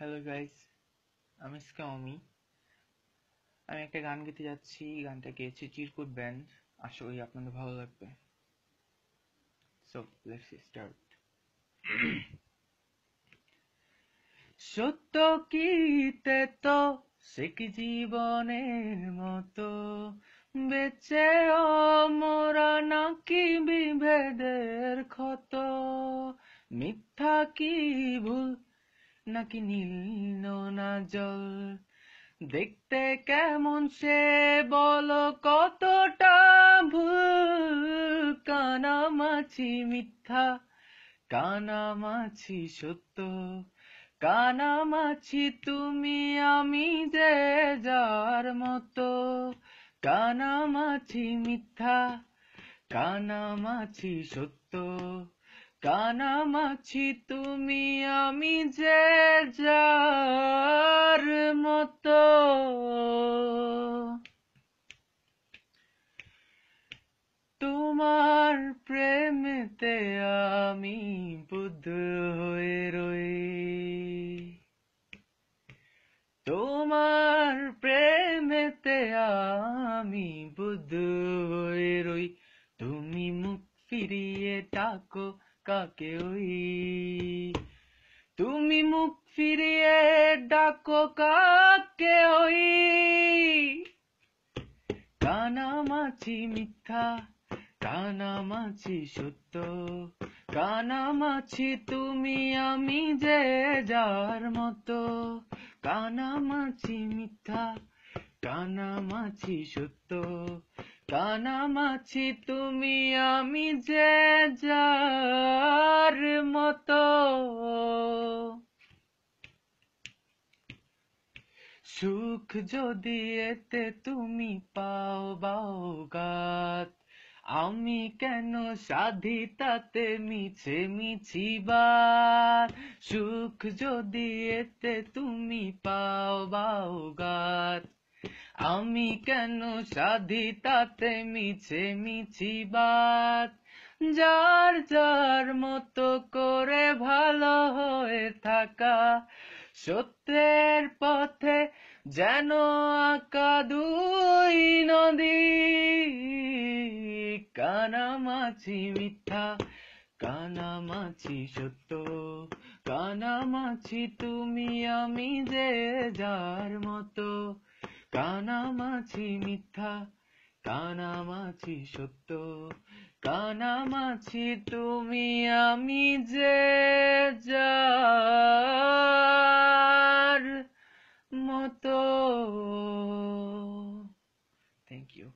Hello guys, আমি স্কাওমি। আমি একটা গান গেতে যাচ্ছি। গানটা গেয়েছে চিরকুট ব্যান্ড। আশা করি আপনাদের ভালো লাগবে। So let's start. সত্য কিতে তো সে কি জীবনের মতো বেঁচে মোরা নাকি বিভেদের ক্ষত, মিথ্যা কি ভুল নাকি নীল নোনা জল, দেখতে কেমন সে বলো কতটা ভুল, কানামাছি মিথ্যা কানামাছি সত্য, কানামাছি তুমি আমি যে যার মতো, কানামাছি মিথ্যা কানামাছি সত্য, কানামাছি তুমি আমি যে যার মতো। তোমার প্রেমেতে আমি বুদ্ধ হয়ে রই, তোমার প্রেমেতে আমি বুদ্ধ হয়ে রই। তুমি মুখ ফিরিয়ে ডাকো কাকে ওই, তুমি মুখ ফিরিয়ে ডাকো কাকে ওই, কানামাছি মিথ্যা কানামাছি সত্য, কানামাছি তুমি আমি যে যার মতো, কানামাছি মিথ্যা কানামাছি সত্য, কানামাছি তুমি আমি যে যার মতো। সুখ যদি এতে তুমি পাও বাওগাত, আমি কেন সাধি তাতে মিছে মিছিবার। সুখ যদি এতে তুমি পাও বাওগাত, আমি কেন সাধি তাতে মিছে মিছিবার। যার যার মতো করে ভালো হয়ে থাকা, সত্যের পথে যেন আঁকা দুই নদী, কানামাছি মিথ্যা কানামাছি সত্য, কানামাছি তুমি আমি যে যার মতো, কানামাছি মিথ্যা কানামাছি সত্য, কানামাছি তুমি আমি যে যার মতো। Thank you.